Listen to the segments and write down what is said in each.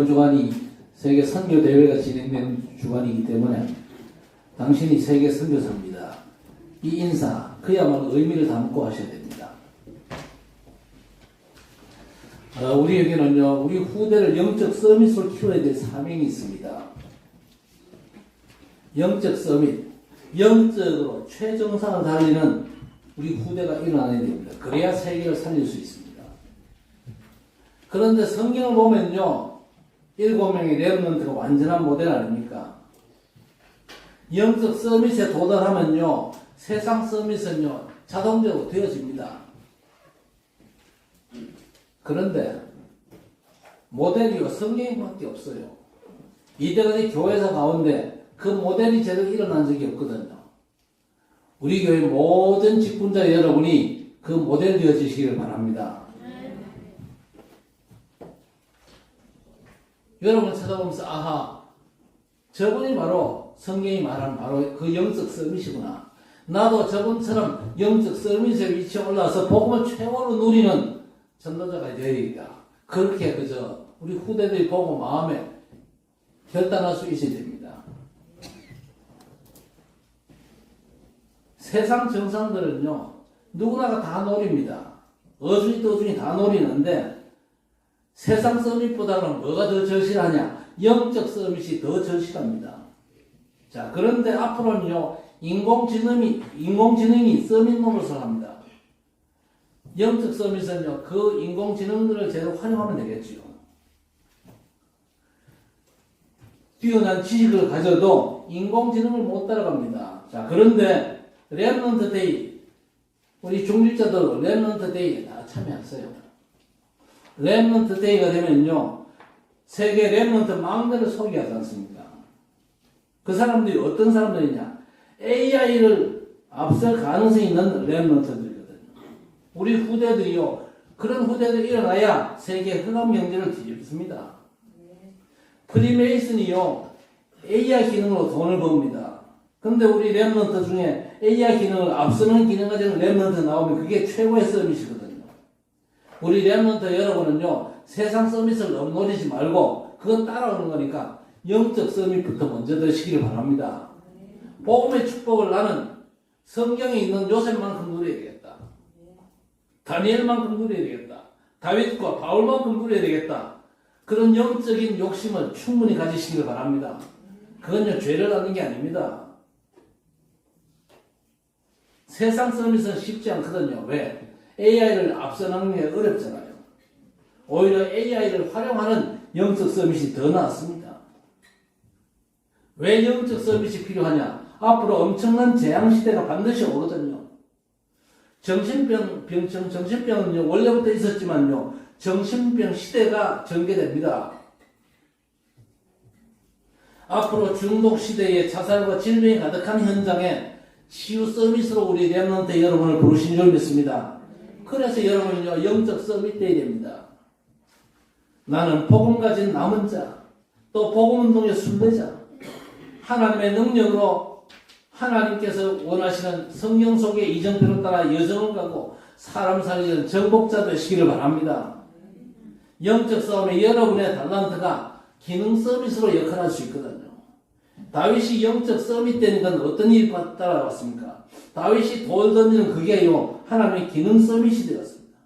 이번 주간이 세계 선교 대회가 진행된 주간이기 때문에 당신이 세계 선교사입니다. 이 인사 그야말로 의미를 담고 하셔야 됩니다. 우리에게는요, 우리 후대를 영적 서밋으로 키워야 될 사명이 있습니다. 영적 서밋, 영적으로 최정상을 달리는 우리 후대가 일어나야 됩니다. 그래야 세계를 살릴 수 있습니다. 그런데 성경을 보면요, 7명의 렘넌트가 완전한 모델 아닙니까? 영적 서밋에 도달하면요, 세상 서밋은요, 자동적으로 되어집니다. 그런데 모델이요, 성경밖에 없어요. 이때까지 교회사 가운데 그 모델이 제대로 일어난 적이 없거든요. 우리 교회 모든 직분자 여러분이 그 모델 되어주시기를 바랍니다. 여러분 찾아보면서 아하, 저분이 바로 성경이 말하는 바로 그 영적 서밋이구나. 나도 저분처럼 영적 서밋의 위치에 올라와서 복음을 최고로 누리는 전도자가 되어야겠다. 그렇게 그저 우리 후대들이 보고 마음에 결단할 수 있어야 됩니다. 세상 정상들은요, 누구나가 다 노립니다. 어중이 떠중이 다 노리는데 세상 서밋보다는 뭐가 더 절실하냐? 영적 서밋이 더 절실합니다. 자, 그런데 앞으로는요, 인공지능이 서밋 노릇을 합니다. 영적 서밋은요, 그 인공지능들을 제대로 활용하면 되겠지요. 뛰어난 지식을 가져도 인공지능을 못 따라갑니다. 자, 그런데 렘넌트 데이, 우리 중직자들 렘넌트 데이 다 참여하세요. 렘넌트 데이가 되면요, 세계 렘넌트 망대를 소개하지 않습니까? 그 사람들이 어떤 사람들이냐? AI를 앞설 가능성이 있는 렘넌트들이거든요. 우리 후대들이요, 그런 후대들이 일어나야 세계 흑암 경제를 뒤집습니다. 프리메이슨이요, AI 기능으로 돈을 법니다. 근데 우리 렘넌트 중에 AI 기능을 앞서는 기능 가지는 렘넌트 나오면 그게 최고의 서밋이거든요. 우리 렘넌트 여러분은요, 세상 서밋을 너무 노리지 말고 그건 따라오는 거니까 영적 서밋부터 먼저 드시기를 바랍니다. 복음의 축복을 나는 성경에 있는 요셉만큼 누려야 되겠다. 다니엘만큼 누려야 되겠다. 다윗과 바울만큼 누려야 되겠다. 그런 영적인 욕심을 충분히 가지시기를 바랍니다. 그건요, 죄를 얻는 게 아닙니다. 세상 서밋은 쉽지 않거든요. 왜? AI를 앞서나가는 게 어렵잖아요. 오히려 AI를 활용하는 영적 서밋이 더 낫습니다. 왜 영적 서밋이 필요하냐? 앞으로 엄청난 재앙시대가 반드시 오거든요. 정신병은요, 원래부터 있었지만요, 정신병 시대가 전개됩니다. 앞으로 중독시대에 자살과 질병이 가득한 현장에 치유 서밋으로 우리 렘넌트 여러분을 부르신 줄 믿습니다. 그래서 여러분은요, 영적 서밋 돼야 됩니다. 나는 복음 가진 남은 자, 또 복음 운동의 순례자, 하나님의 능력으로 하나님께서 원하시는 성경 속의 이정표를 따라 여정을 가고 사람 살리는 정복자 되시기를 바랍니다. 영적 싸움에 여러분의 달란트가 기능 서밋으로 역할할 수 있거든요. 다윗이 영적 서밋 되니까 어떤 일이 따라왔습니까? 다윗이 돌 던지는 그게요, 하나님의 기능 서밋이 되었습니다.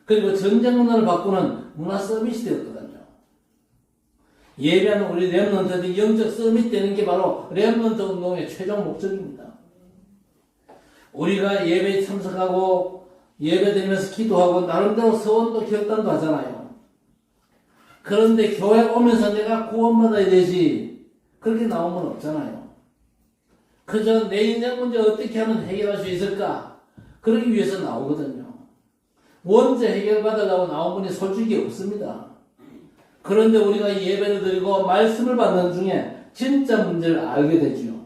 그리고 전쟁 문화를 바꾸는 문화 서밋이 되었거든요. 예배하는 우리 렘넌트들이 영적 서밋 되는 게 바로 렘넌트 운동의 최종 목적입니다. 우리가 예배에 참석하고 예배 드리면서 기도하고 나름대로 서원도 결단도 하잖아요. 그런데 교회 오면서 내가 구원받아야 되지, 그렇게 나오면 없잖아요. 그저 내 인생 문제 어떻게 하면 해결할 수 있을까? 그러기 위해서 나오거든요. 원죄 해결받으려고 나온 분이 솔직히 없습니다. 그런데 우리가 예배를 드리고 말씀을 받는 중에 진짜 문제를 알게 되죠.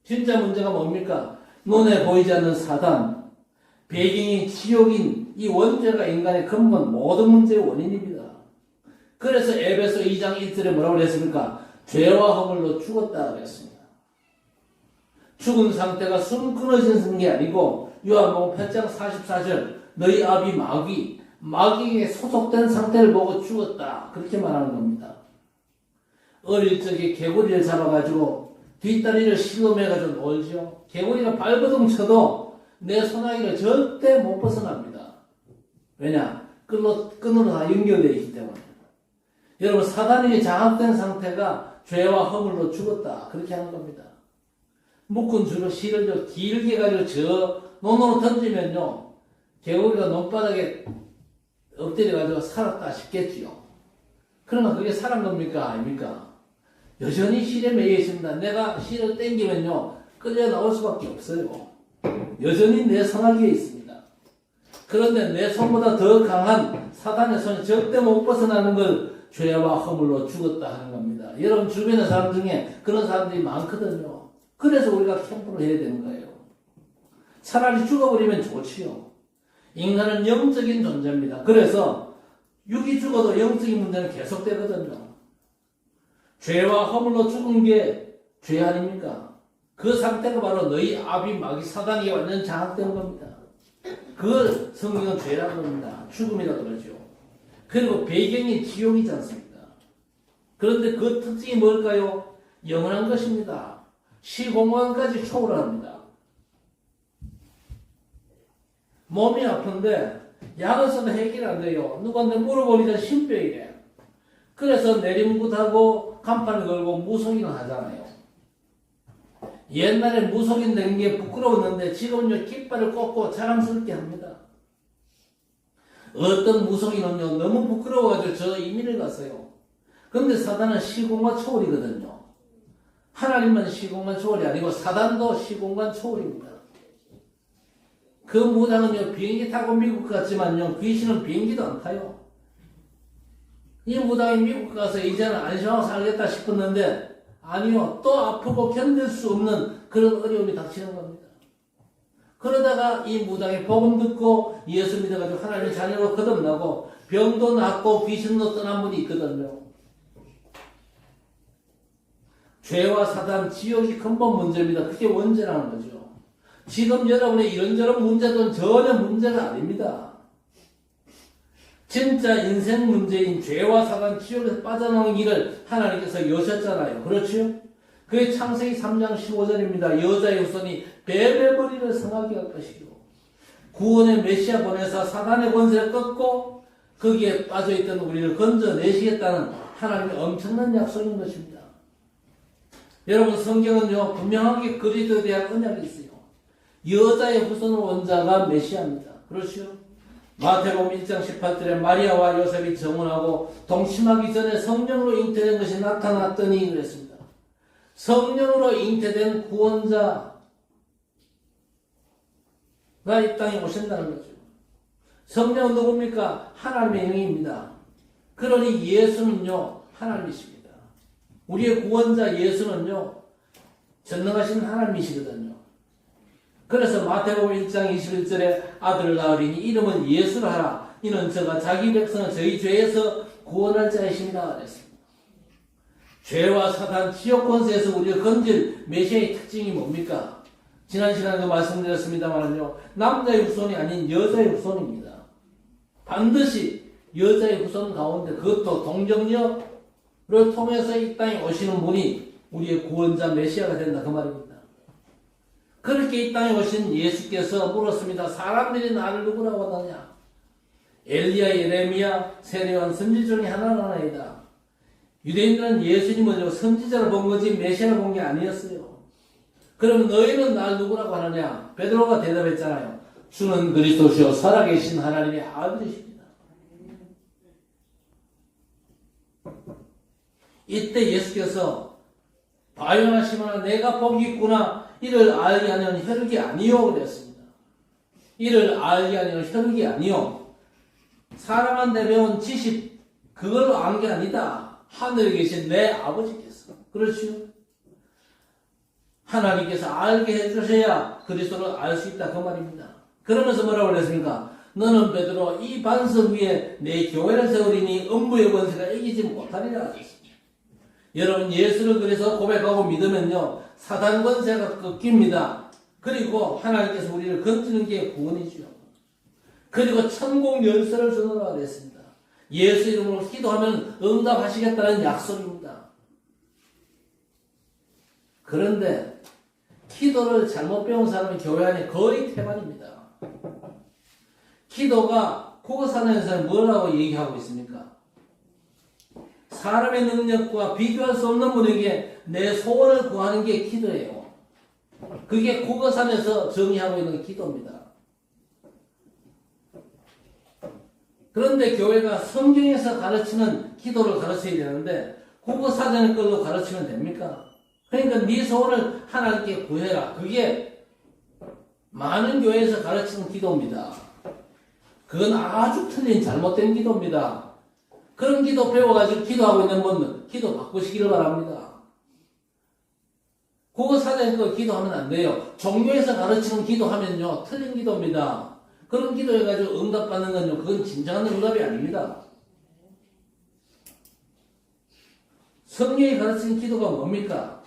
진짜 문제가 뭡니까? 눈에 보이지 않는 사단, 배경이 지옥인 이 원죄가 인간의 근본 모든 문제의 원인입니다. 그래서 에베소 2장 1절에 뭐라고 그랬습니까? 죄와 허물로 죽었다 그랬습니다. 죽은 상태가 숨 끊어지는 게 아니고 요한복음 8장 44절 너희 아비 마귀 마귀에게 소속된 상태를 보고 죽었다. 그렇게 말하는 겁니다. 어릴 적에 개구리를 잡아가지고 뒷다리를 실로매가지고 놀죠. 개구리가 발버둥 쳐도 내 소나기를 절대 못 벗어납니다. 왜냐? 끈으로 다 연결되어 있기 때문에. 여러분, 사단이 장악된 상태가 죄와 허물로 죽었다. 그렇게 하는 겁니다. 묶은 줄로 실을 길게 가지고 저 논으로 던지면요, 개구리가 논바닥에 엎드려가지고 살았다 싶겠지요. 그러나 그게 살은 겁니까? 아닙니까? 여전히 실에 매여 있습니다. 내가 실을 땡기면요, 끌려 나올 수밖에 없어요. 여전히 내 손아귀에 있습니다. 그런데 내 손보다 더 강한 사단의 손이 절대 못 벗어나는 걸 죄와 허물로 죽었다 하는 겁니다. 여러분 주변의 사람 중에 그런 사람들이 많거든요. 그래서 우리가 캠프를 해야 되는 거예요. 차라리 죽어버리면 좋지요. 인간은 영적인 존재입니다. 그래서 육이 죽어도 영적인 문제는 계속되거든요. 죄와 허물로 죽은 게 죄 아닙니까? 그 상태가 바로 너희 아비 마귀 사단이 완전 장악된 겁니다. 그걸 성경은 죄라고 합니다. 죽음이라고 그러죠. 그리고 배경이 지옥이지 않습니까? 그런데 그 특징이 뭘까요? 영원한 것입니다. 시공간까지 초월합니다. 몸이 아픈데 약을 써도 해결이 안 돼요. 누구한테 물어보니까 신병이래. 그래서 내림굿하고 간판을 걸고 무속인을 하잖아요. 옛날에 무속인 된 게 부끄러웠는데 지금은요 깃발을 꽂고 자랑스럽게 합니다. 어떤 무속인은요 너무 부끄러워가지고 저 이민을 갔어요. 그런데 사단은 시공간 초월이거든요. 하나님만 시공간 초월이 아니고 사단도 시공간 초월입니다. 그 무당은요 비행기 타고 미국 갔지만요 귀신은 비행기도 안 타요. 이 무당이 미국 가서 이제는 안심하고 살겠다 싶었는데 아니요, 또 아프고 견딜 수 없는 그런 어려움이 닥치는 겁니다. 그러다가 이 무당이 복음 듣고 예수 믿어가지고 하나님의 자녀로 거듭나고 병도 낫고 귀신도 떠난 분이 있거든요. 죄와 사단, 지옥이 근본 문제입니다. 그게 원죄라는 거죠. 지금 여러분의 이런저런 문제는 전혀 문제가 아닙니다. 진짜 인생 문제인 죄와 사단, 지옥에서 빠져나오는 길을 하나님께서 여셨잖아요. 그렇죠? 그게 창세기 3장 15절입니다. 여자의 후손이 뱀의 머리를 성하게 할 것이요. 구원의 메시아 보내서 사단의 권세를 꺾고 거기에 빠져있던 우리를 건져내시겠다는 하나님의 엄청난 약속인 것입니다. 여러분 성경은요 분명하게 그리스도에 대한 언약이 있어요. 여자의 후손으로 온 자가 메시아입니다. 그렇죠? 마태복음 1장 18절에 마리아와 요셉이 정혼하고 동침하기 전에 성령으로 잉태된 것이 나타났더니 그랬습니다. 성령으로 잉태된 구원자가 이 땅에 오신다는 거죠. 성령은 누굽니까? 하나님의 영입니다. 그러니 예수는요 하나님이십니다. 우리의 구원자 예수는요 전능하신 하나님이시거든요. 그래서 마태복음 1장 21절에 아들을 낳으리니 이름은 예수를 하라. 이는 저가 자기 백성을 저희 죄에서 구원할 자이십니다. 그랬습니다. 죄와 사단, 지옥 권세에서 우리를 건질 메시아의 특징이 뭡니까? 지난 시간에도 말씀드렸습니다만요. 남자의 후손이 아닌 여자의 후손입니다. 반드시 여자의 후손 가운데 그것도 동정녀를 통해서 이 땅에 오시는 분이 우리의 구원자 메시아가 된다. 그 말입니다. 그렇게 이 땅에 오신 예수께서 물었습니다. 사람들이 나를 누구라고 하느냐? 엘리야, 예레미야, 세례요한 선지 중에 하나이다. 유대인들은 예수님을 선지자로 본 거지 메시아로 본 게 아니었어요. 그럼 너희는 나를 누구라고 하느냐? 베드로가 대답했잖아요. 주는 그리스도시요 살아계신 하나님의 아들이십니다. 이때 예수께서 바요나 시몬아 내가 복이 있구나. 이를 알게 하는 혈육이 아니요 그랬습니다. 이를 알게 하는 혈육이 아니요. 사람한테 배운 지식 그걸로 안 게 아니다. 하늘에 계신 내 아버지께서. 그렇죠? 하나님께서 알게 해주셔야 그리스도를 알 수 있다 그 말입니다. 그러면서 뭐라고 그랬습니까? 너는 베드로 이 반석 위에 내 교회를 세우리니 음부의 권세가 이기지 못하리라 하셨습니다. 여러분 예수를 그래서 고백하고 믿으면요 사단 권세가 꺾입니다. 그리고 하나님께서 우리를 건지는 게 구원이죠. 그리고 천국 열쇠를 주노라 그랬습니다. 예수 이름으로 기도하면 응답하시겠다는 약속입니다. 그런데 기도를 잘못 배운 사람은 교회 안에 거의 태반입니다. 기도가 국어사전에서는 뭐라고 얘기하고 있습니까? 사람의 능력과 비교할 수 없는 분에게 내 소원을 구하는 게 기도예요. 그게 국어사전에서 정의하고 있는 기도입니다. 그런데 교회가 성경에서 가르치는 기도를 가르쳐야 되는데 국어사전의 걸로 가르치면 됩니까? 그러니까 네 소원을 하나님께 구해라. 그게 많은 교회에서 가르치는 기도입니다. 그건 아주 틀린 잘못된 기도입니다. 그런 기도 배워가지고 기도하고 있는 분은 기도 바꾸시기를 바랍니다. 국어사전의 거 기도하면 안 돼요. 종교에서 가르치는 기도하면요 틀린 기도입니다. 그런 기도해가지고 응답받는 건요 그건 진정한 응답이 아닙니다. 성경이 가르치는 기도가 뭡니까?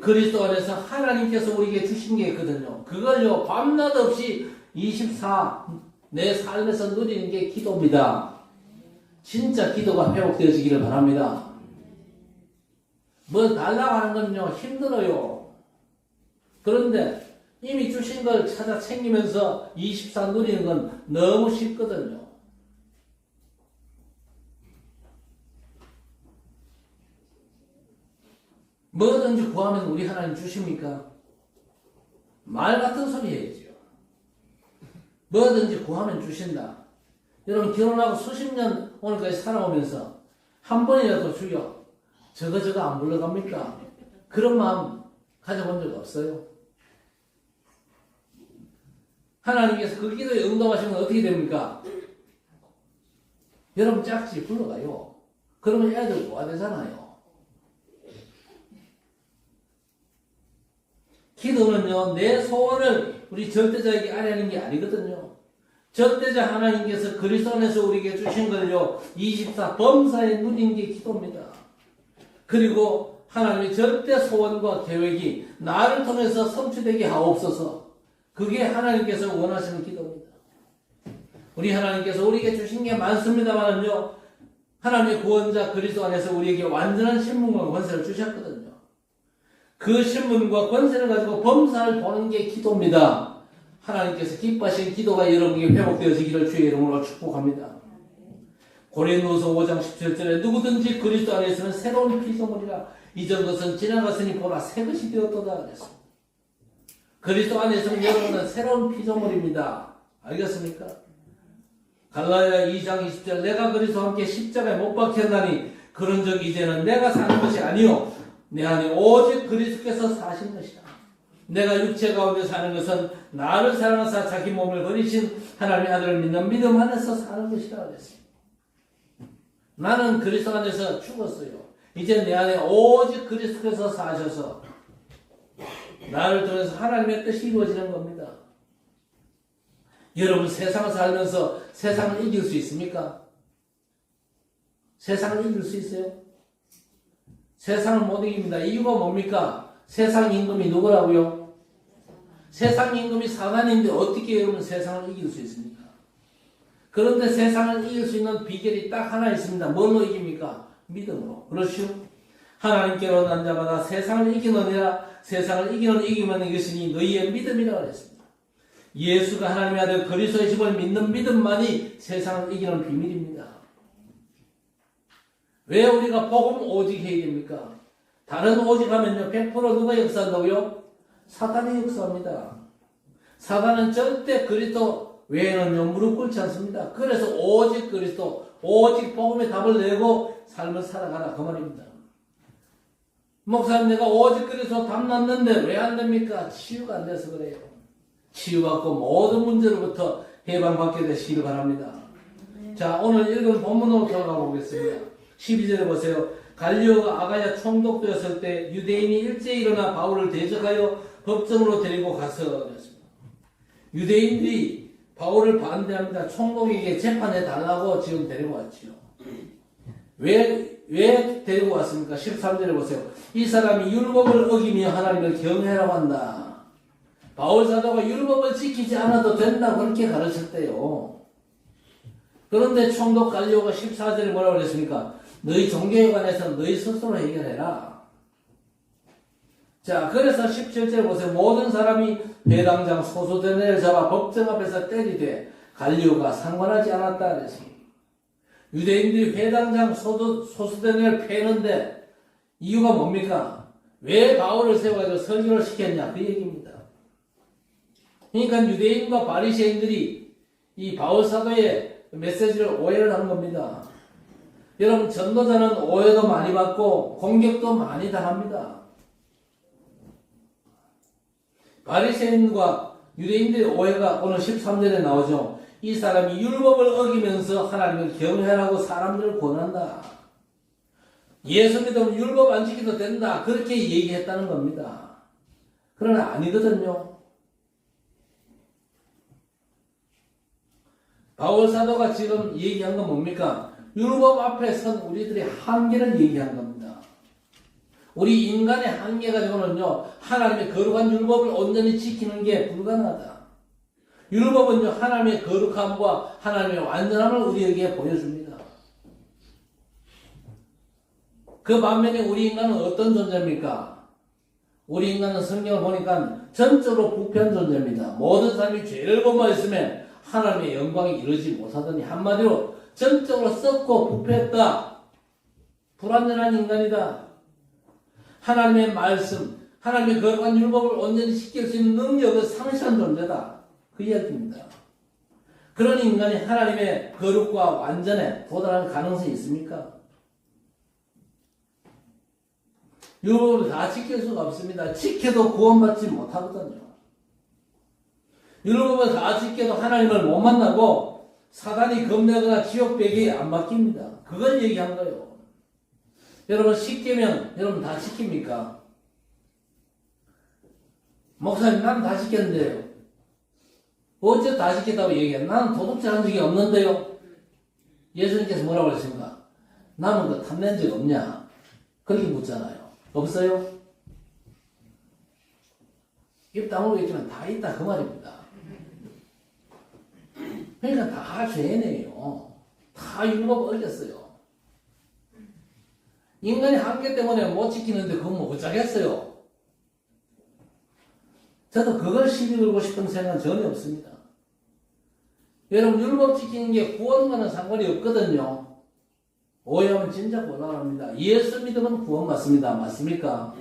그리스도 안에서 하나님께서 우리에게 주신 게 있거든요. 그걸요 밤낮 없이 24 내 삶에서 누리는 게 기도입니다. 진짜 기도가 회복되어지기를 바랍니다. 뭐 달라고 하는 건요 힘들어요. 그런데 이미 주신 걸 찾아 챙기면서 24 누리는 건 너무 쉽거든요. 뭐든지 구하면 우리 하나님 주십니까? 말 같은 소리 해야죠. 뭐든지 구하면 주신다. 여러분 결혼하고 수십 년 오늘까지 살아오면서 한 번이라도 주여 저거 안 물러갑니까? 그런 마음 가져본 적 없어요. 하나님께서 그 기도에 응답하시면 어떻게 됩니까? 여러분 짝지 불러가요. 그러면 애들 뭐가 되잖아요. 기도는요, 내 소원을 우리 절대자에게 아뢰는 게 아니거든요. 절대자 하나님께서 그리스도 안에서 우리에게 주신 걸요, 24 범사에 누린 게 기도입니다. 그리고 하나님의 절대 소원과 계획이 나를 통해서 성취되게 하옵소서. 그게 하나님께서 원하시는 기도입니다. 우리 하나님께서 우리에게 주신 게 많습니다만요, 하나님의 구원자 그리스도 안에서 우리에게 완전한 신분과 권세를 주셨거든요. 그 신분과 권세를 가지고 범사를 보는 게 기도입니다. 하나님께서 기뻐하신 기도가 여러분에게 회복되어지기를 주의 이름으로 축복합니다. 고린도서 5장 17절에 누구든지 그리스도 안에 있으면 새로운 피조물이라 이전 것은 지나갔으니 보라 새 것이 되었도다 그랬습니다. 그리스도 안에 있으면 여러분은 새로운 피조물입니다. 알겠습니까? 갈라디아 2장 20절 내가 그리스도와 함께 십자가에 못 박혔나니 그런즉 이제는 내가 사는 것이 아니요 내 안에 오직 그리스도께서 사신 것이다. 내가 육체 가운데 사는 것은 나를 사랑하사 자기 몸을 버리신 하나님의 아들을 믿는 믿음 안에서 사는 것이다 그랬습니다. 나는 그리스도 안에서 죽었어요. 이제 내 안에 오직 그리스도께서 사셔서 나를 통해서 하나님의 뜻이 이루어지는 겁니다. 여러분 세상을 살면서 세상을 이길 수 있습니까? 세상을 이길 수 있어요? 세상을 못 이깁니다. 이유가 뭡니까? 세상 임금이 누구라고요? 세상 임금이 사단인데 어떻게 여러분 세상을 이길 수 있습니까? 그런데 세상을 이길 수 있는 비결이 딱 하나 있습니다. 뭘로 이깁니까? 믿음으로. 그렇죠? 하나님께로 난 자마다 세상을 이기느니라. 세상을 이기는 이기면 이것이니 너희의 믿음이라고 했습니다. 예수가 하나님의 아들 그리스도의 집을 믿는 믿음만이 세상을 이기는 비밀입니다. 왜 우리가 복음 오직 해야 됩니까? 다른 오직 하면요 100% 누가 역사한다고요? 사단이 역사합니다. 사단은 절대 그리스도 외에는요 무릎 꿇지 않습니다. 그래서 오직 그리스도 오직 복음의 답을 내고 삶을 살아가라 그 말입니다. 목사님 내가 오직 그리스도 답 났는데 왜 안 됩니까? 치유가 안 돼서 그래요. 치유받고 모든 문제로부터 해방받게 되시기를 바랍니다. 자 오늘 읽은 본문으로 들어가 보겠습니다. 12절에 보세요. 갈리오가 아가야 총독되었을 때 유대인이 일제히 일어나 바울을 대적하여 법정으로 데리고 가서 그랬습니다. 유대인들이 바울을 반대합니다. 총독에게 재판해 달라고 지금 데리고 왔지요. 왜 데리고 왔습니까? 13절에 보세요. 이 사람이 율법을 어기며 하나님을 경외하라고 한다. 바울 사도가 율법을 지키지 않아도 된다 그렇게 가르쳤대요. 그런데 총독 갈리오가 14절에 뭐라고 그랬습니까? 너희 종교에 관해서 너희 스스로 해결해라. 자, 그래서 17절에 보세요. 모든 사람이 회당장 소수대네를 잡아 법정 앞에서 때리되 갈리오가 상관하지 않았다 그랬습니다. 유대인들이 회당장 소수대네를 패는데 이유가 뭡니까? 왜 바울을 세워가지고 설교를 시켰냐 그 얘기입니다. 그러니까 유대인과 바리새인들이 이 바울 사도의 메시지를 오해를 한 겁니다. 여러분, 전도자는 오해도 많이 받고 공격도 많이 당합니다. 바리새인과 유대인들의 오해가 오늘 13절에 나오죠. 이 사람이 율법을 어기면서 하나님을 경외하라고 사람들을 권한다. 예수 믿으면 율법 안 지켜도 된다. 그렇게 얘기했다는 겁니다. 그러나 아니거든요. 바울 사도가 지금 얘기한 건 뭡니까? 율법 앞에 선 우리들의 한계를 얘기한 겁니다. 우리 인간의 한계 가지고는요, 하나님의 거룩한 율법을 온전히 지키는 게 불가능하다. 율법은요, 하나님의 거룩함과 하나님의 완전함을 우리에게 보여줍니다. 그 반면에 우리 인간은 어떤 존재입니까? 우리 인간은 성경을 보니까 전적으로 부패한 존재입니다. 모든 사람이 죄를 범하였으면 하나님의 영광이 이루지 못하더니 한마디로 전적으로 썩고 부패했다. 불완전한 인간이다. 하나님의 말씀, 하나님의 거룩한 율법을 온전히 지킬 수 있는 능력을 상실한 존재다. 그 이야기입니다. 그런 인간이 하나님의 거룩과 완전에 도달할 가능성이 있습니까? 율법을 다 지킬 수가 없습니다. 지켜도 구원받지 못하거든요. 율법을 다 지켜도 하나님을 못 만나고 사단이 겁내거나 지옥 배기에 안 맡깁니다. 그걸 얘기한 거예요. 여러분 10계명 여러분 다 지킵니까? 목사님 나는 다 지켰는데요. 어째 다 지켰다고 얘기해? 나는 도둑질 한 적이 없는데요. 예수님께서 뭐라고 그랬습니까? 남은 거 탐낸 적 없냐? 그렇게 묻잖아요. 없어요? 입 다물고 있지만 다 있다 그 말입니다. 그러니까 다 죄네요. 다 율법 어겼어요. 인간의 한계 때문에 못 지키는데 그건 뭐 어쩌겠어요. 저도 그걸 시비 걸고 싶은 생각은 전혀 없습니다. 여러분 율법 지키는 게 구원과는 상관이 없거든요. 오해하면 진짜 곤란합니다. 예수 믿으면 구원받습니다. 맞습니까?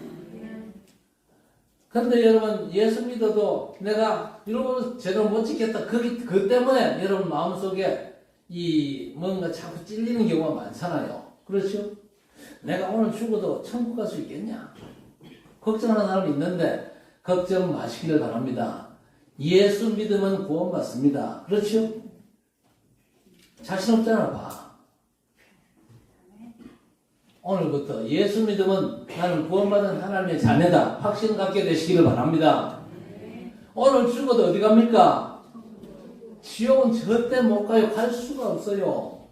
근데 여러분 예수 믿어도 내가 율법을 제대로 못 지켰다. 그 때문에 여러분 마음속에 이 뭔가 자꾸 찔리는 경우가 많잖아요. 그렇죠? 내가 오늘 죽어도 천국 갈 수 있겠냐? 걱정하는 사람이 있는데 걱정 마시기를 바랍니다. 예수 믿으면 구원받습니다. 그렇죠? 자신 없잖아 봐. 오늘부터 예수 믿으면 나는 구원받은 하나님의 자녀다. 확신 갖게 되시기를 바랍니다. 오늘 죽어도 어디 갑니까? 지옥은 절대 못 가요. 갈 수가 없어요.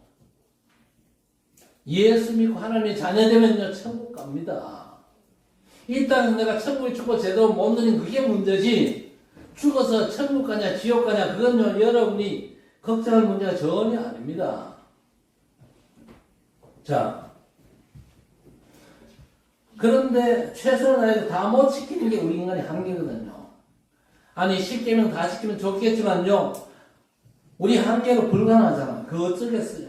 예수 믿고 하나님의 자녀 되면요 천국 갑니다. 이 땅에 내가 천국에 죽고 제대로 못 누린 그게 문제지 죽어서 천국 가냐 지옥 가냐 그건요 여러분이 걱정할 문제가 전혀 아닙니다. 자, 그런데 최선을 다해서 다 못 지키는 게 우리 인간의 한계거든요. 아니 10계명 다 지키면 좋겠지만요 우리 한계로 불가능하잖아. 그거 어쩌겠어요.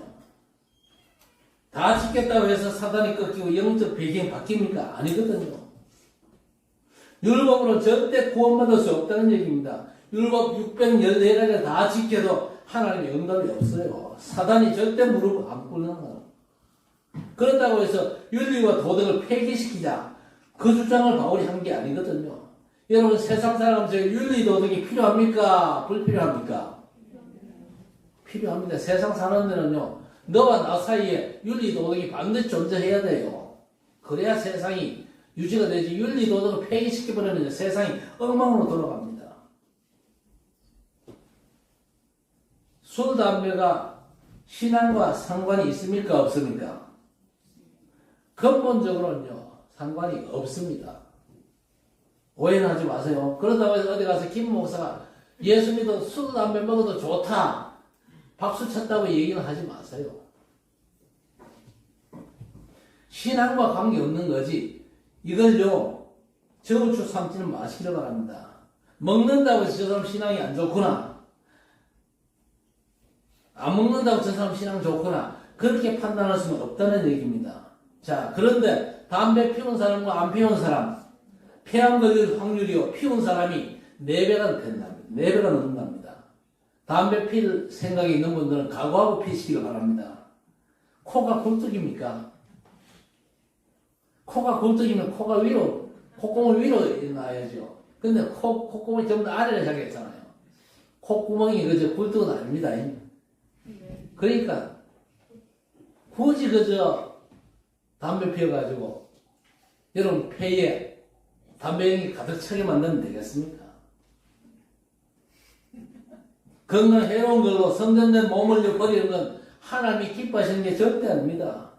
다 지켰다고 해서 사단이 꺾이고 영적 배경이 바뀝니까? 아니거든요. 율법으로 절대 구원받을 수 없다는 얘기입니다. 율법 614가지 다 지켜도 하나님의 응답이 없어요. 사단이 절대 무릎 안 꿇는 거예요. 그렇다고 해서 윤리와 도덕을 폐기시키자. 그 주장을 바울이 한 게 아니거든요. 여러분 세상 사람들 윤리 도덕이 필요합니까? 불필요합니까? 필요합니다. 세상 사는 데는요. 너와 나 사이에 윤리 도덕이 반드시 존재해야 돼요. 그래야 세상이 유지가 되지. 윤리 도덕을 폐기시켜버리면 세상이 엉망으로 돌아갑니다. 술, 담배가 신앙과 상관이 있습니까? 없습니까? 근본적으로는요 상관이 없습니다. 오해는 하지 마세요. 그러다고 해서 어디 가서 김 목사가 예수 믿어 술, 담배 먹어도 좋다. 박수 쳤다고 얘기는 하지 마세요. 신앙과 관계없는 거지. 이걸요, 저울추 삼지는 마시기를 바랍니다. 먹는다고 해서 저 사람 신앙이 안 좋구나. 안 먹는다고 저 사람 신앙 좋구나. 그렇게 판단할 수는 없다는 얘기입니다. 자, 그런데 담배 피우는 사람과 안 피우는 사람, 폐암 걸릴 확률이요, 피운 사람이 4배가 된답니다. 4배가 넘는답니다. 담배 필 생각이 있는 분들은 각오하고 피시기를 바랍니다. 코가 굴뚝입니까? 코가 굴뚝이면 코가 위로, 콧구멍 위로 놔야죠. 근데 콧구멍이 전부 다 아래를 향해 있잖아요. 콧구멍이 그저 굴뚝은 아닙니다. 그러니까, 굳이 그저 담배 피워가지고, 여러분 폐에 담배향이 가득 차게 만들면 되겠습니까? 건강 해로운 걸로 성전된 몸을 버리는 건 하나님이 기뻐하시는 게 절대 아닙니다.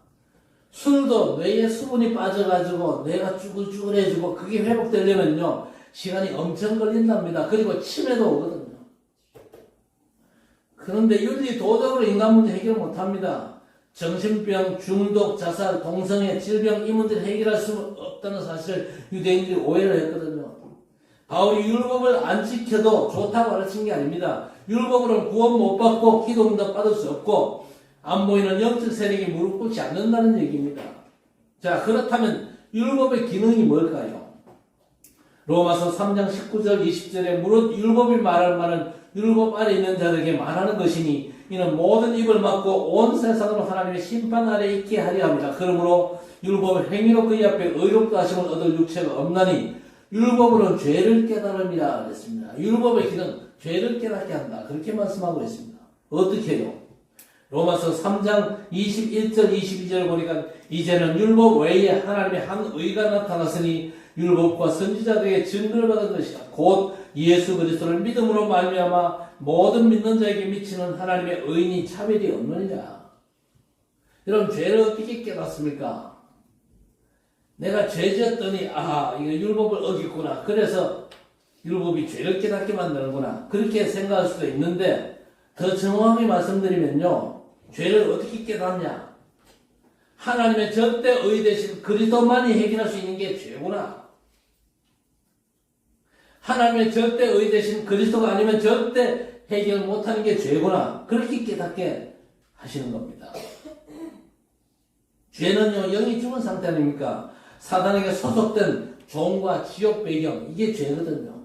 술도 뇌에 수분이 빠져가지고 뇌가 쭈글쭈글해지고 그게 회복되려면요 시간이 엄청 걸린답니다. 그리고 치매도 오거든요. 그런데 윤리 도덕으로 인간 문제 해결 못합니다. 정신병, 중독, 자살, 동성애, 질병 이 문제를 해결할 수 없다는 사실을 유대인들이 오해를 했거든요. 바울이 율법을 안 지켜도 좋다고 가르친 게 아닙니다. 율법으로는 구원 못 받고 기도 응답 받을 수 없고 안 보이는 영적 세력이 무릎 꿇지 않는다는 얘기입니다. 자, 그렇다면 율법의 기능이 뭘까요? 로마서 3장 19절 20절에 무릇 율법이 말할 말은 율법 아래 있는 자들에게 말하는 것이니 이는 모든 입을 막고 온 세상으로 하나님의 심판 아래 있게 하려 합니다. 그러므로 율법을 행위로 그의 앞에 의롭다 하심을 얻을 육체가 없나니 율법으로는 죄를 깨달음이라 그랬습니다. 율법의 기능 죄를 깨닫게 한다. 그렇게 말씀하고 있습니다. 어떻게 해요? 로마서 3장 21절 22절 보니까 이제는 율법 외에 하나님의 한 의가 나타났으니 율법과 선지자들에게 증거를 받은 것이다. 곧 예수 그리스도를 믿음으로 말미암아 모든 믿는 자에게 미치는 하나님의 의인이 차별이 없느냐. 여러분 죄를 어떻게 깨닫습니까? 내가 죄 지었더니 이거 율법을 어겼구나. 그래서 율법이 죄를 깨닫게 만드는구나. 그렇게 생각할 수도 있는데 더 정확하게 말씀드리면요. 죄를 어떻게 깨닫냐. 하나님의 절대 의 되신 그리스도만이 해결할 수 있는 게 죄구나. 하나님의 절대 의 되신 그리스도가 아니면 절대 해결 못하는 게 죄구나. 그렇게 깨닫게 하시는 겁니다. 죄는요, 영이 죽은 상태 아닙니까? 사단에게 소속된 종과 지옥 배경, 이게 죄거든요.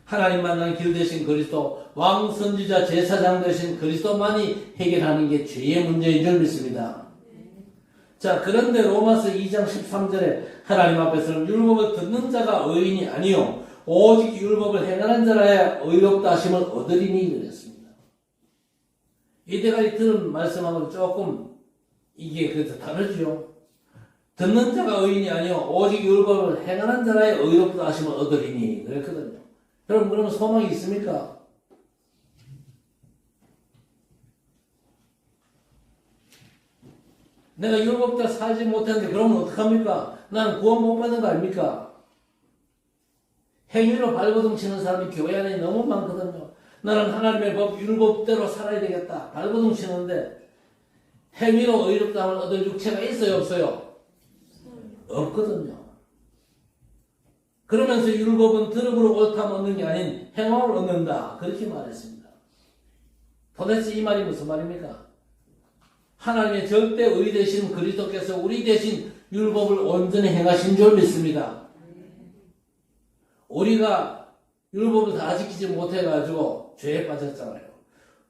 하나님 만난 길 되신 그리스도, 왕, 선지자, 제사장 되신 그리스도만이 해결하는 게 죄의 문제인 줄 믿습니다. 자, 그런데 로마서 2장 13절에 하나님 앞에서는 율법을 듣는 자가 의인이 아니요 오직 율법을 행하는 자라야 의롭다 하심을 얻으리니 그랬습니다. 이때까지 들은 말씀하고는 조금 이게 그래서 다르죠. 듣는 자가 의인이 아니요 오직 율법을 행하는 자라야 의롭다 하심을 얻으리니 그랬거든요. 여러분 그러면 소망이 있습니까? 내가 율법대로 살지 못했는데 그러면 어떡합니까? 나는 구원 못 받는 거 아닙니까? 행위로 발버둥 치는 사람이 교회 안에 너무 많거든요. 나는 하나님의 법, 율법대로 살아야 되겠다. 발버둥 치는데 행위로 의롭다함을 얻을 육체가 있어요, 없어요? 없거든요. 그러면서 율법은 들음으로 옳다함 얻는 게 아닌 행함을 얻는다. 그렇게 말했습니다. 도대체 이 말이 무슨 말입니까? 하나님의 절대 의 되신 그리스도께서 우리 대신 율법을 온전히 행하신 줄 믿습니다. 우리가 율법을 다 지키지 못해가지고 죄에 빠졌잖아요.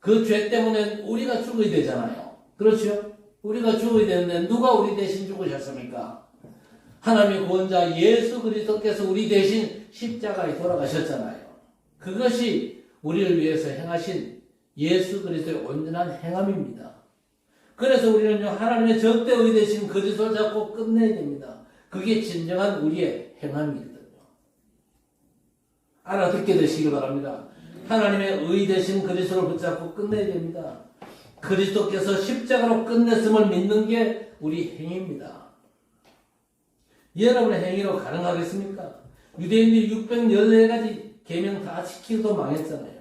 그 죄 때문에 우리가 죽어야 되잖아요. 그렇죠? 우리가 죽어야 되는데 누가 우리 대신 죽으셨습니까? 하나님의 구원자 예수 그리스도께서 우리 대신 십자가에 돌아가셨잖아요. 그것이 우리를 위해서 행하신 예수 그리스도의 온전한 행함입니다. 그래서 우리는요, 하나님의 절대의 되신 그리스도를 잡고 끝내야 됩니다. 그게 진정한 우리의 행함이거든요. 알아듣게 되시기 바랍니다. 하나님의 의 되신 그리스도를 붙잡고 끝내야 됩니다. 그리스도께서 십자가로 끝냈음을 믿는 게 우리 행위입니다. 여러분의 행위로 가능하겠습니까? 유대인들이 614가지 계명 다 지키고도 망했잖아요.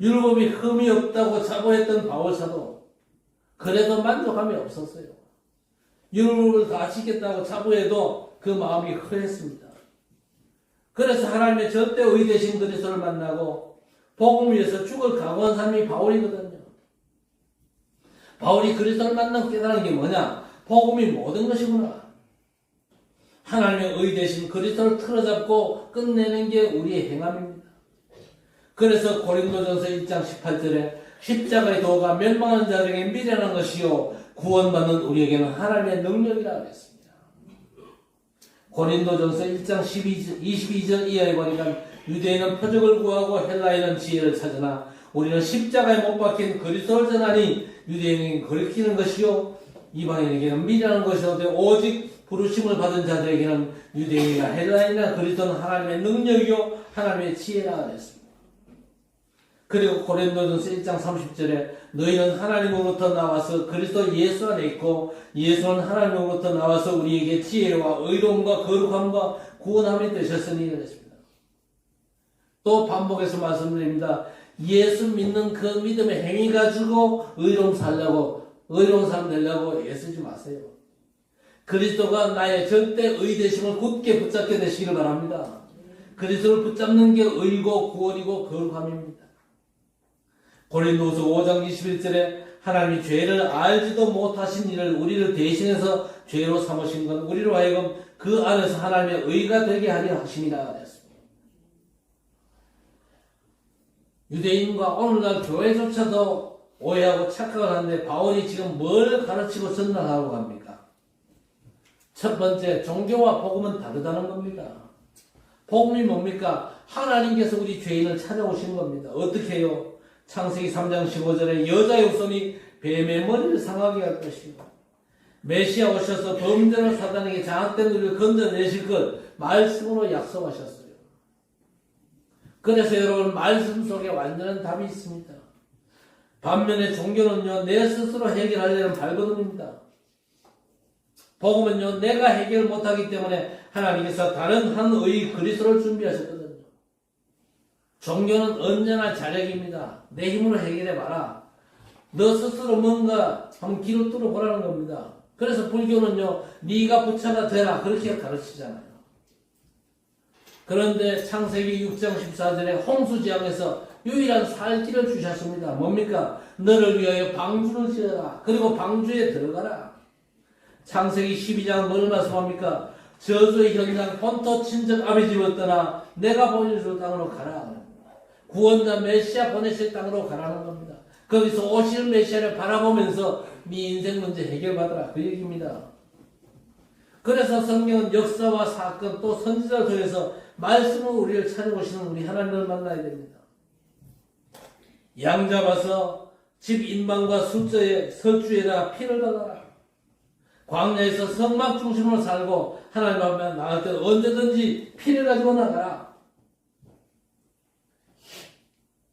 율법이 흠이 없다고 자부했던 바울사도 그래도 만족함이 없었어요. 율법을 다 지켰다고 자부해도 그 마음이 허했습니다. 그래서 하나님의 절대 의 되신 그리스도를 만나고 복음 위해서 죽을 각오한 사람이 바울이거든요. 바울이 그리스도를 만나고 깨달은 게 뭐냐? 복음이 모든 것이구나. 하나님의 의 되신 그리스도를 틀어잡고 끝내는 게 우리의 행함입니다. 그래서 고린도전서 1장 18절에 십자가의 도가 멸망하는 자들에게 미련한 것이요 구원받는 우리에게는 하나님의 능력이라 그랬습니다. 고린도전서 1장 22절 이하에 보니까 유대인은 표적을 구하고 헬라인은 지혜를 찾으나 우리는 십자가에 못 박힌 그리스도를 전하니 유대인에게는 거리키는 것이요 이방인에게는 미련한 것이요 오직 부르심을 받은 자들에게는 유대인이나 헬라인이나 그리스도는 하나님의 능력이요 하나님의 지혜라 그랬습니다. 그리고 고린도전서 1장 30절에 너희는 하나님으로부터 나와서 그리스도 예수 안에 있고 예수는 하나님으로부터 나와서 우리에게 지혜와 의로움과 거룩함과 구원함이 되셨으니 그랬습니다. 또 반복해서 말씀드립니다. 예수 믿는 그 믿음의 행위 가지고 의로움 살려고 의로운 사람 되려고 애쓰지 마세요. 그리스도가 나의 절대 의 되심을 굳게 붙잡게 되시기를 바랍니다. 그리스도를 붙잡는 게 의고 구원이고 거룩함입니다. 고린도후서 5장 21절에 하나님이 죄를 알지도 못하신 일을 우리를 대신해서 죄로 삼으신 건 우리로 하여금 그 안에서 하나님의 의가 되게 하려 하심이라 그랬습니다. 유대인과 오늘날 교회조차도 오해하고 착각을 하는데 바울이 지금 뭘 가르치고 전달하고 합니까? 첫 번째, 종교와 복음은 다르다는 겁니다. 복음이 뭡니까? 하나님께서 우리 죄인을 찾아오신 겁니다. 어떻게 해요? 창세기 3장 15절에 여자의 후손이 뱀의 머리를 상하게 할 것이고 메시아 오셔서 범죄로 사단에게 장악된 우리를 건져내실 것 말씀으로 약속하셨어요. 그래서 여러분 말씀 속에 완전한 답이 있습니다. 반면에 종교는요 내 스스로 해결하려는 발버둥입니다. 복음은요 내가 해결 못하기 때문에 하나님께서 다른 한 의 그리스도를 준비하셨거든요. 종교는 언제나 자력입니다. 내 힘으로 해결해봐라. 너 스스로 뭔가 한번 길을 뚫어보라는 겁니다. 그래서 불교는요 네가 부처가 되라 그렇게 가르치잖아요. 그런데 창세기 6장 14절에 홍수지향에서 유일한 살 길을 주셨습니다. 뭡니까? 너를 위하여 방주를 지어라. 그리고 방주에 들어가라. 창세기 12장 뭘 말씀합니까? 저주의 현장 본토 친척 아비 집을 떠나 내가 보여줄 땅으로 가라. 구원자 메시아 보내실 땅으로 가라는 겁니다. 거기서 오실 메시아를 바라보면서 네 인생 문제 해결받아라 그 얘기입니다. 그래서 성경은 역사와 사건 또 선지자를 통해서 말씀으로 우리를 찾아오시는 우리 하나님을 만나야 됩니다. 양 잡아서 집 인방과 술저에 설주에다 피를 받아라. 광야에서 성막 중심으로 살고 하나님 앞에 나갈 때 언제든지 피를 가지고 나가라.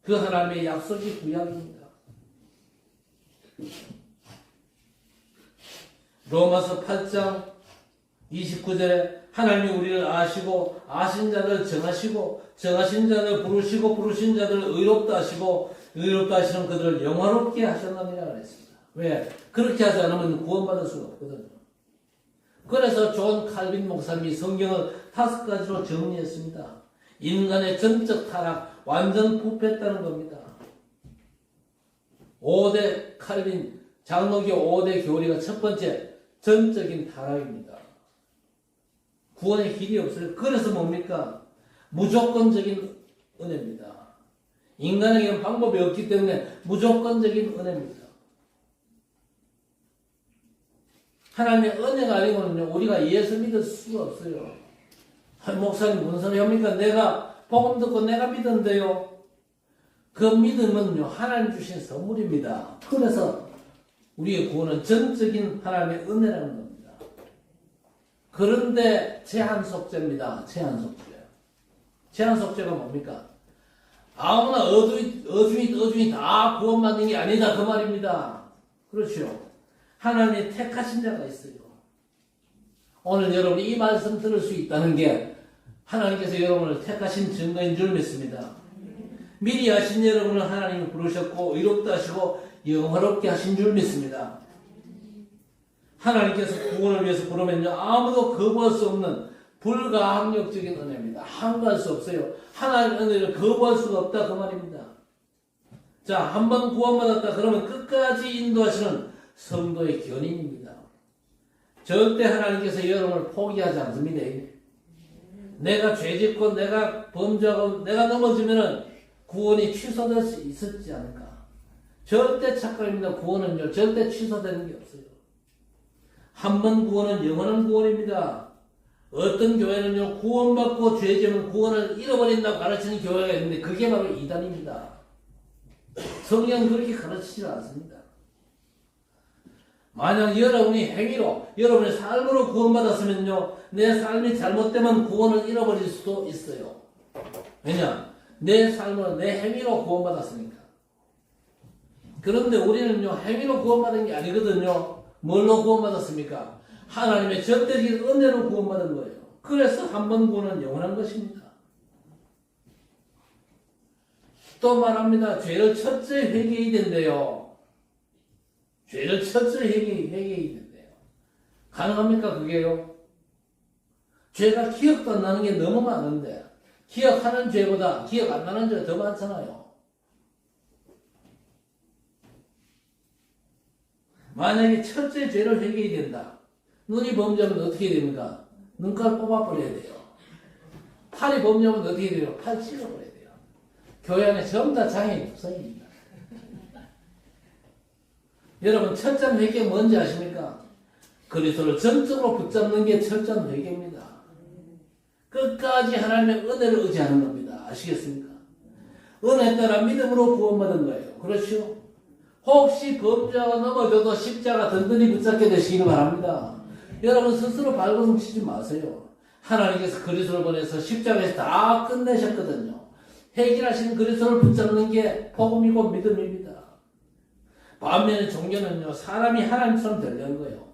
그 하나님의 약속이 구약입니다. 로마서 8장 29절에 하나님이 우리를 아시고 아신 자들 정하시고 정하신 자들 부르시고 부르신 자들 의롭다 하시고 의롭다 하시는 그들을 영화롭게 하셨느니라 그랬습니다. 왜? 그렇게 하지 않으면 구원받을 수가 없거든요. 그래서 존 칼빈 목사님이 성경을 5가지로 정리했습니다. 인간의 전적 타락, 완전 부패했다는 겁니다. 5대 칼빈, 장로교 5대 교리가 첫 번째, 전적인 타락입니다. 구원의 길이 없어요. 그래서 뭡니까? 무조건적인 은혜입니다. 인간에게는 방법이 없기 때문에 무조건적인 은혜입니다. 하나님의 은혜가 아니고는요, 우리가 예수 믿을 수가 없어요. 목사님 무슨 소리 합니까? 내가 복음 듣고 내가 믿은데요. 그 믿음은요 하나님 주신 선물입니다. 그래서 우리의 구원은 전적인 하나님의 은혜라는 겁니다. 그런데 제한 속죄입니다. 제한 속죄. 제한 속죄가 뭡니까? 아무나 어주인 다 구원받는 게 아니다 그 말입니다. 그렇죠. 하나님의 택하신 자가 있어요. 오늘 여러분이 이 말씀 들을 수 있다는 게 하나님께서 여러분을 택하신 증거인 줄 믿습니다. 미리 하신 여러분을 하나님이 부르셨고 의롭다 하시고 영화롭게 하신 줄 믿습니다. 하나님께서 구원을 위해서 부르면요 아무도 거부할 수 없는 불가항력적인 은혜입니다. 항거할 수 없어요. 하나님의 은혜를 거부할 수가 없다 그 말입니다. 자, 한번 구원받았다 그러면 끝까지 인도하시는 성도의 견인입니다. 절대 하나님께서 여러분을 포기하지 않습니다. 내가 죄짓고 내가 범죄하고 내가 넘어지면은 구원이 취소될 수 있었지 않을까. 절대 착각입니다. 구원은요 절대 취소되는 게 없어요. 한 번 구원은 영원한 구원입니다. 어떤 교회는요 구원받고 죄지으면 구원을 잃어버린다고 가르치는 교회가 있는데 그게 바로 이단입니다. 성경은 그렇게 가르치지 않습니다. 만약 여러분이 행위로 여러분의 삶으로 구원받았으면요 내 삶이 잘못되면 구원을 잃어버릴 수도 있어요. 왜냐? 내 삶으로 내 행위로 구원받았으니까. 그런데 우리는요 행위로 구원받은 게 아니거든요. 뭘로 구원받았습니까? 하나님의 절대적인 은혜로 구원받은 거예요. 그래서 한 번 구원은 영원한 것입니다. 또 말합니다. 죄를 첫째 회개해야 된대요. 죄를 첫째 회개해야 된대요. 가능합니까 그게요? 죄가 기억도 안 나는 게 너무 많은데 기억하는 죄보다 기억 안 나는 죄가 더 많잖아요. 만약에 첫째 죄를 회개해야 된다. 눈이 범죄하면 어떻게 됩니까? 눈깔 뽑아버려야 돼요. 팔이 범죄하면 어떻게 돼요? 팔 찔러버려야 돼요. 교회 안에 전부 다 장애인 구성입니다. 여러분 첫째 회개 뭔지 아십니까? 그리스도를 전적으로 붙잡는 게 첫째 회개입니다. 끝까지 하나님의 은혜를 의지하는 겁니다. 아시겠습니까? 은혜에 따라 믿음으로 구원받은 거예요. 그렇죠? 혹시 범죄가 넘어져도 십자가 든든히 붙잡게 되시기를 바랍니다. 여러분 스스로 발버둥 치지 마세요. 하나님께서 그리스도를 보내서 십자가에서 다 끝내셨거든요. 해결하신 그리스도를 붙잡는 게 복음이고 믿음입니다. 반면에 종교는요 사람이 하나님처럼 되려는 거예요.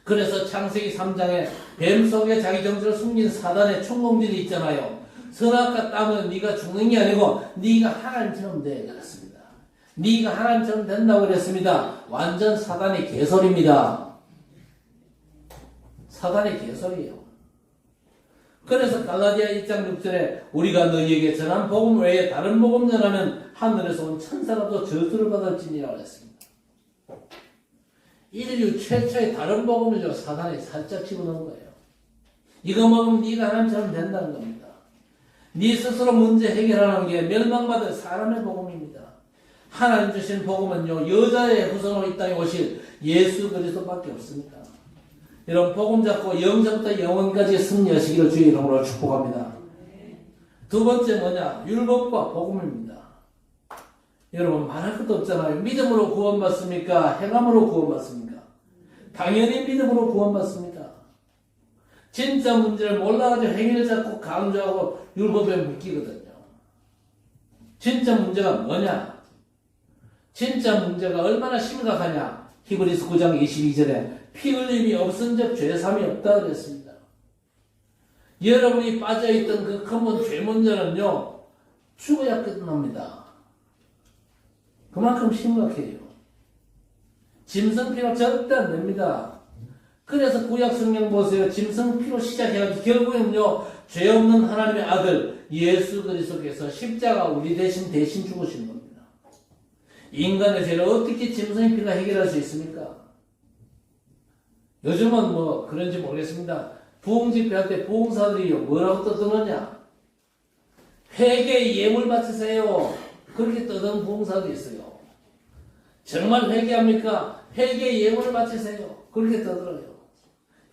그래서 창세기 3장에 뱀 속에 자기 정체를 숨긴 사단의 총공들이 있잖아요. 선악과 땅은 네가 죽는 게 아니고 네가 하나님처럼 돼 그랬습니다. 네가 하나님처럼 된다고 그랬습니다. 완전 사단의 개소리입니다. 사단의 개소리예요. 그래서 갈라디아 1장 6절에 우리가 너희에게 전한 복음 외에 다른 복음 전하면 하늘에서 온 천사라도 저주를 받을지니라 그랬습니다. 인류 최초의 다른 복음을 사단이 살짝 집어넣은 거예요. 이거 먹으면 네가 하나님처럼 된다는 겁니다. 네 스스로 문제 해결하는 게 멸망받을 사람의 복음입니다. 하나님 주신 복음은요 여자의 후손으로 이 땅에 오실 예수 그리스도밖에 없습니다. 이런 복음 잡고 영전부터 영원까지 승리하시기를 주의 이름으로 축복합니다. 두 번째 뭐냐? 율법과 복음입니다. 여러분 말할 것도 없잖아요. 믿음으로 구원받습니까? 행함으로 구원받습니까? 당연히 믿음으로 구원받습니다. 진짜 문제를 몰라가지고 행위를 자꾸 강조하고 율법에 묶이거든요. 진짜 문제가 뭐냐? 진짜 문제가 얼마나 심각하냐? 히브리서 9장 22절에 피 흘림이 없은 적 죄삼이 없다 그랬습니다. 여러분이 빠져있던 그 근본 죄 문제는요 죽어야 끝납니다. 그만큼 심각해요. 짐승피로 절대 안 됩니다. 그래서 구약 성경 보세요. 짐승피로 시작해가지고 결국엔요 죄 없는 하나님의 아들 예수 그리스도께서 십자가 우리 대신 죽으신 겁니다. 인간의 죄를 어떻게 짐승의 피가 해결할 수 있습니까? 요즘은 뭐 그런지 모르겠습니다. 부흥집회할 때 부흥사들이요 뭐라고 떠드느냐? 회개의 예물 바치세요. 그렇게 떠드는 부흥사도 있어요. 정말 회개합니까? 회개의 예물을 바치세요. 그렇게 떠들어요.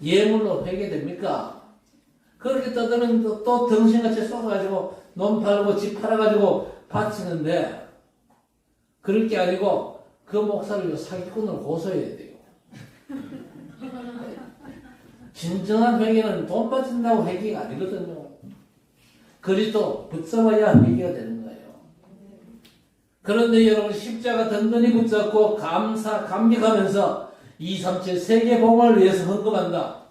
예물로 회개됩니까? 그렇게 떠드는 또 덩신같이 쏘가지고 놈 팔고 집 팔아가지고 바치는데 그럴 게 아니고 그 목사를 사기꾼으로 고소해야 돼요. 진정한 회개는 돈 바친다고 회개가 아니거든요. 그리스도 붙잡아야 회개가 되는 거예요. 그런데 여러분 십자가 든든히 붙잡고 감격하면서 237 세계 복음을 위해서 헌금한다.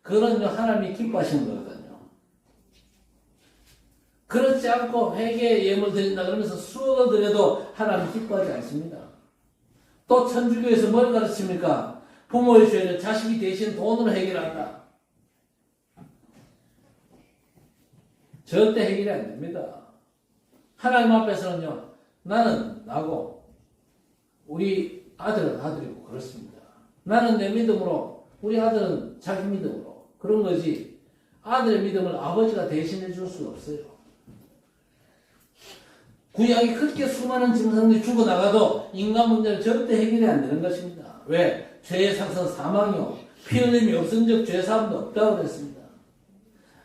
그건 하나님이 기뻐하시는 거거든요. 그렇지 않고 회개의 예물 드린다 그러면서 수억을 드려도 하나님 기뻐하지 않습니다. 또 천주교에서 뭘 가르칩니까? 부모의 죄를 자식이 대신 돈으로 해결한다. 절대 해결이 안 됩니다. 하나님 앞에서는요, 나는 나고 우리 아들은 아들이고 그렇습니다. 나는 내 믿음으로, 우리 아들은 자기 믿음으로 그런 거지, 아들의 믿음을 아버지가 대신해 줄 수 없어요. 구약이 그렇게 수많은 짐승들이 죽어나가도 인간 문제는 절대 해결이 안 되는 것입니다. 왜? 죄의 상성 사망이요, 피 흘림이 없은 적 죄사함도 없다고 그랬습니다.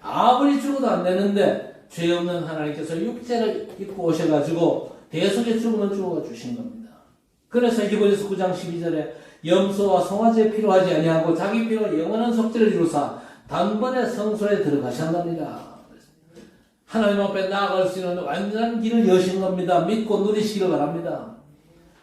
아무리 죽어도 안 되는데 죄 없는 하나님께서 육체를 입고 오셔가지고 대속의 죽음을 주어 주신 겁니다. 그래서 히브리서 9장 12절에 염소와 송아지에 필요하지 아니하고 자기 피로 영원한 속죄를 이루사 단번에 성소에 들어가셨느니라. 하나님 앞에 나아갈 수 있는 완전한 길을 여신 겁니다. 믿고 누리시기를 바랍니다.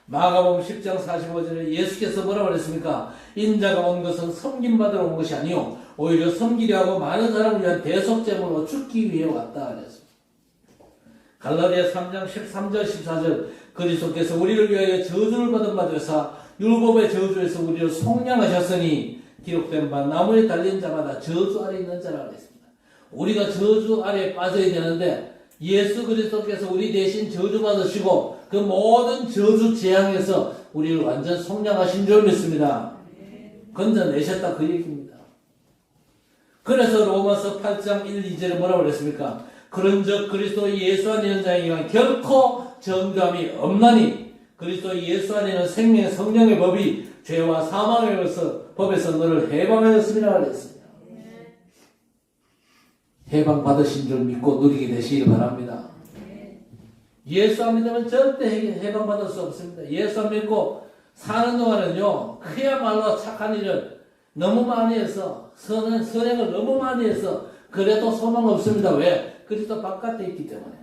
마가복음 10장 45절에 예수께서 뭐라고 그랬습니까? 인자가 온 것은 섬김받으러 온 것이 아니요 오히려 섬기려 하고 많은 사람을 위한 대속제물로 죽기 위해 왔다 그랬습니다. 갈라디아 3장 13절 14절 그리스도께서 우리를 위하여 저주를 받은 바 되사 율법의 저주에서 우리를 속량하셨으니 기록된 바 나무에 달린 자마다 저주 아래 있는 자라 그랬습니다. 우리가 저주 아래에 빠져야 되는데 예수 그리스도께서 우리 대신 저주받으시고 그 모든 저주 재앙에서 우리를 완전 속량하신 줄 믿습니다. 건져내셨다 그 얘기입니다. 그래서 로마서 8장 1, 2절에 뭐라고 그랬습니까? 그런즉 그리스도 예수 안에 있는 자에게는 결코 정죄함이 없나니 그리스도 예수 안에 있는 생명의 성령의 법이 죄와 사망의 법에서 너를 해방하였습니다 그랬습니다. 해방받으신 줄 믿고 누리게 되시길 바랍니다. 예수 안 믿으면 절대 해방받을 수 없습니다. 예수 안 믿고 사는 동안은요, 그야말로 착한 일을 너무 많이 해서, 선행을 너무 많이 해서, 그래도 소망 없습니다. 왜? 그리스도 바깥에 있기 때문에.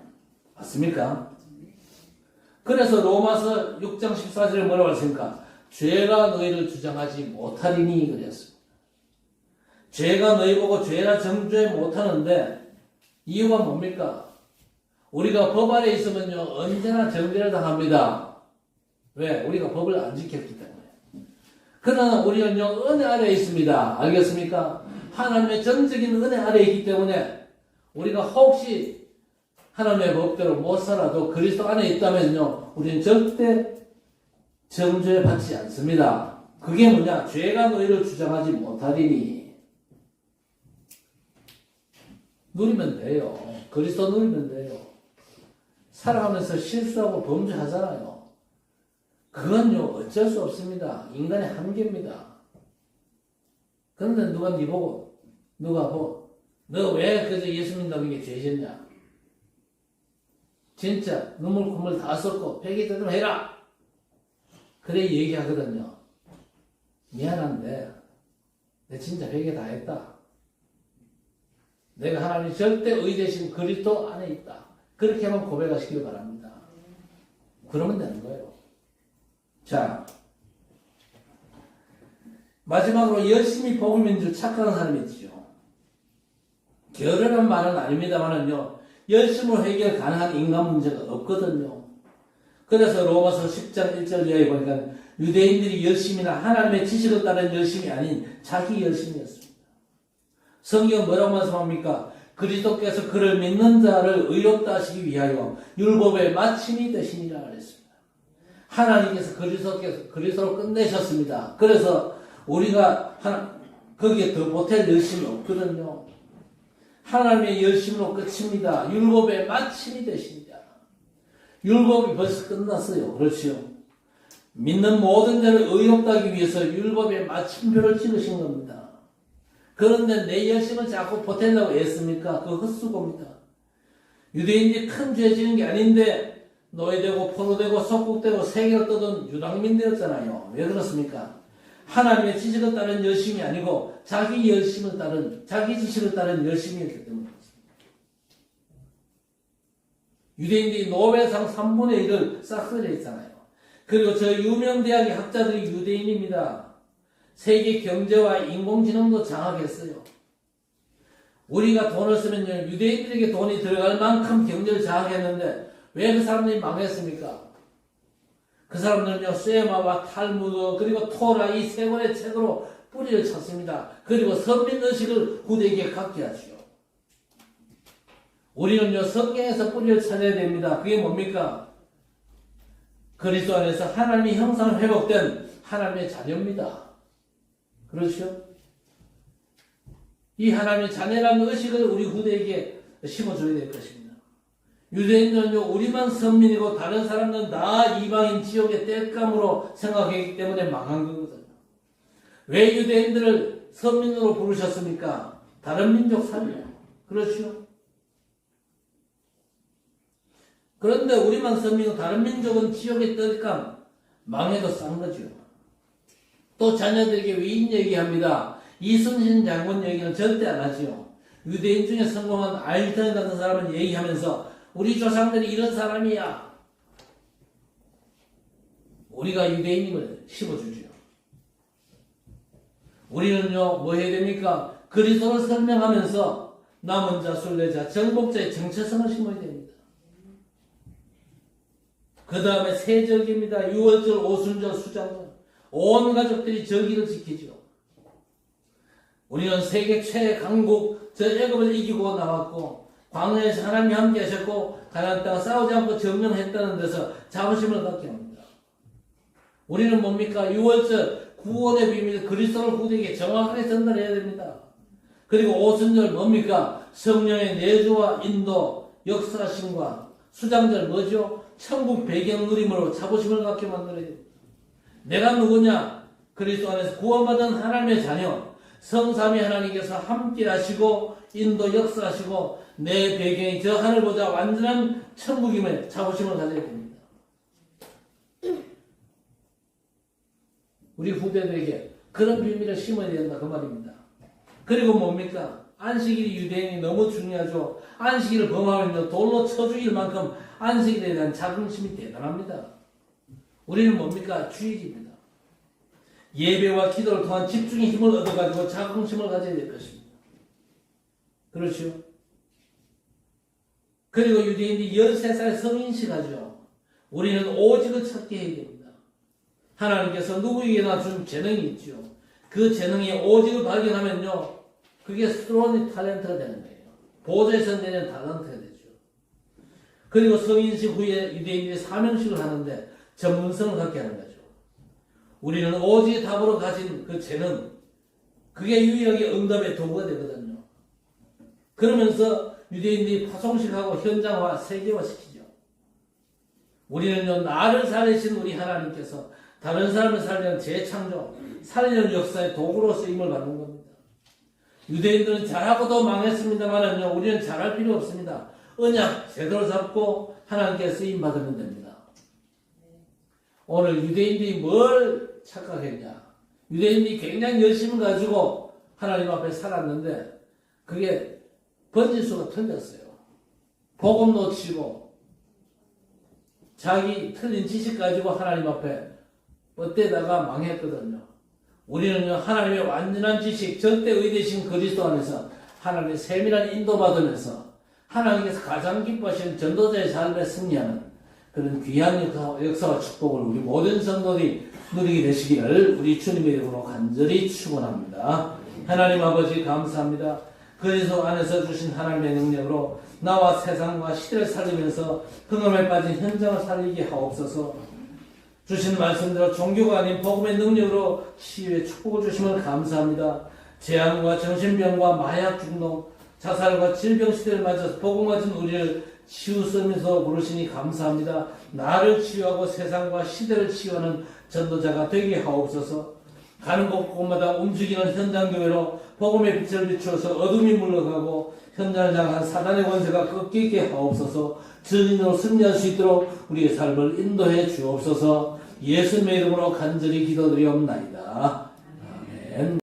맞습니까? 그래서 로마서 6장 14절에 뭐라고 했습니까? 죄가 너희를 주장하지 못하리니 그랬습니다. 죄가 너희 보고 죄라 정죄 못하는데 이유가 뭡니까? 우리가 법 아래 있으면요 언제나 정죄를 당합니다. 왜? 우리가 법을 안 지켰기 때문에. 그러나 우리는요 은혜 아래에 있습니다. 알겠습니까? 하나님의 전적인 은혜 아래에 있기 때문에 우리가 혹시 하나님의 법대로 못 살아도 그리스도 안에 있다면요 우리는 절대 정죄 받지 않습니다. 그게 뭐냐? 죄가 너희를 주장하지 못하리니. 누리면 돼요. 그리스도 누리면 돼요. 살아가면서 실수하고 범죄하잖아요. 그건요 어쩔 수 없습니다. 인간의 한계입니다. 그런데 누가 네 보고 너 왜 그저 예수 믿는다고 이게 죄졌냐? 진짜 눈물 콧물 다 썼고 회개 좀 해라. 그래 얘기하거든요. 미안한데 내 진짜 회개 다 했다. 내가 하나님 절대 의되신 그리스도 안에 있다. 그렇게만 고백하시길 바랍니다. 그러면 되는 거예요. 자, 마지막으로 열심히 복을 믿는 줄 착각하는 사람이 있죠. 게으르란 말은 아닙니다만은요, 열심으로 해결 가능한 인간 문제가 없거든요. 그래서 로마서 10장 1절 이하에 보니까 유대인들이 열심이나 하나님의 지식을 따른 열심이 아닌 자기 열심이었습니다. 성경은 뭐라고 말씀합니까? 그리스도께서 그를 믿는 자를 의롭다 하시기 위하여 율법의 마침이 되시니라 그랬습니다. 하나님께서 그리스도로 끝내셨습니다. 그래서 우리가 거기에 더 보탤 열심이 없거든요. 하나님의 열심으로 끝입니다. 율법의 마침이 되십니다. 율법이 벌써 끝났어요. 그렇죠? 믿는 모든 자를 의롭다 하기 위해서 율법의 마침표를 찍으신 겁니다. 그런데 내 열심을 자꾸 보태려고 애씁니까? 그거 헛수고입니다. 유대인들이 큰 죄 지은 게 아닌데 노예되고 포로되고 속국되고 세계로 떠돈 유당민되었잖아요. 왜 그렇습니까? 하나님의 지식을 따른 열심이 아니고 자기 열심을 따른, 자기 지식을 따른 열심이었기 때문에 그렇습니다. 유대인들이 노벨상 3분의 1을 싹쓸이했잖아요. 그리고 저 유명 대학의 학자들이 유대인입니다. 세계 경제와 인공지능도 장악했어요. 우리가 돈을 쓰면요, 유대인들에게 돈이 들어갈 만큼 경제를 장악했는데 왜 그 사람들이 망했습니까? 그 사람들은요, 쇠마와 탈무드 그리고 토라 이 세 권의 책으로 뿌리를 쳤습니다. 그리고 선민의식을 후대에게 갖게 하시오. 우리는요, 성경에서 뿌리를 찾아야 됩니다. 그게 뭡니까? 그리스도 안에서 하나님의 형상 회복된 하나님의 자녀입니다. 그렇죠? 이 하나님의 자녀라는 의식을 우리 후대에게 심어줘야 될 것입니다. 유대인들은요, 우리만 선민이고 다른 사람들은 다 이방인 지옥의 땔감으로 생각했기 때문에 망한 거거든요. 왜 유대인들을 선민으로 부르셨습니까? 다른 민족 살려. 그렇죠? 그런데 우리만 선민이고 다른 민족은 지옥의 땔감, 망해도 싼 거죠. 또 자녀들에게 위인 얘기합니다. 이순신 장군 얘기는 절대 안 하지요. 유대인 중에 성공한 아인슈타인 같은 사람은 얘기하면서 우리 조상들이 이런 사람이야. 우리가 유대인임을 심어주죠. 우리는요, 뭐 해야 됩니까? 그리스도를 설명하면서 남은 자, 순례자, 정복자의 정체성을 심어야 됩니다. 그 다음에 세절기입니다. 유월절, 오순절, 수장절. 온 가족들이 절기를 지키죠. 우리는 세계 최강국 저 애굽을 이기고 나왔고 광야에서 하나님이 함께 하셨고 가나안 땅 싸우지 않고 점령했다는 데서 자부심을 갖게 합니다. 우리는 뭡니까? 유월절 구원의 비밀 그리스도를 후대에게 정확하게 전달해야 됩니다. 그리고 오순절 뭡니까? 성령의 내주와 인도, 역사심과 수장절 뭐죠? 천국 배경 누림으로 자부심을 갖게 만들어야 됩니다. 내가 누구냐? 그리스도 안에서 구원받은 하나님의 자녀. 성삼위 하나님께서 함께 하시고 인도 역사하시고 내 배경이 저 하늘보다 완전한 천국임을 자부심을 가져야 됩니다. 우리 후대들에게 그런 비밀을 심어야 된다 그 말입니다. 그리고 뭡니까? 안식일이 유대인이 너무 중요하죠. 안식일을 범하면 돌로 쳐 죽일 만큼 안식일에 대한 자긍심이 대단합니다. 우리는 뭡니까? 주일입니다. 예배와 기도를 통한 집중의 힘을 얻어가지고 자긍심을 가져야 될 것입니다. 그렇죠? 그리고 유대인들이 13살 성인식 하죠. 우리는 오직을 찾게 해야 됩니다. 하나님께서 누구에게나 준 재능이 있죠. 그 재능이 오직을 발견하면요, 그게 스트로니 탤런트가 되는 거예요. 보좌에서 내는 탤런트가 되죠. 그리고 성인식 후에 유대인들이 사명식을 하는데 전문성을 갖게 하는 거죠. 우리는 오직 답으로 가진 그 재능, 그게 유일하게 응답의 도구가 되거든요. 그러면서 유대인들이 파송식하고 현장화, 세계화시키죠. 우리는요, 나를 살리신 우리 하나님께서 다른 사람을 살리는 재창조, 살리는 역사의 도구로 쓰임을 받는 겁니다. 유대인들은 잘하고도 망했습니다만은요, 우리는 잘할 필요 없습니다. 언약 제대로 잡고 하나님께 쓰임 받으면 됩니다. 오늘 유대인들이 뭘 착각했냐? 유대인들이 굉장히 열심을 가지고 하나님 앞에 살았는데 그게 번지수가 틀렸어요. 복음 놓치고 자기 틀린 지식 가지고 하나님 앞에 뻗대다가 망했거든요. 우리는요, 하나님의 완전한 지식, 절대의 되신 그리스도 안에서 하나님의 세밀한 인도받으면서 하나님께서 가장 기뻐하시는 전도자의 삶에 승리하는 그런 귀한 역사와 축복을 우리 모든 성도들이 누리게 되시기를 우리 주님의 이름으로 간절히 축원합니다. 하나님 아버지 감사합니다. 그리스도 안에서 주신 하나님의 능력으로 나와 세상과 시대를 살리면서 흥엄에 빠진 현장을 살리게 하옵소서. 주신 말씀대로 종교가 아닌 복음의 능력으로 치유의 축복을 주심을 감사합니다. 재앙과 정신병과 마약 중독, 자살과 질병 시대를 맞아서 복음 가진 우리를 치유쓰면서 부르시니 감사합니다. 나를 치유하고 세상과 시대를 치유하는 전도자가 되게 하옵소서. 가는 곳곳마다 움직이는 현장교회로 복음의 빛을 비추어서 어둠이 물러가고 현장을 향한 사단의 권세가 꺾이게 하옵소서. 증인으로 승리할 수 있도록 우리의 삶을 인도해 주옵소서. 예수님의 이름으로 간절히 기도드리옵나이다. 아멘.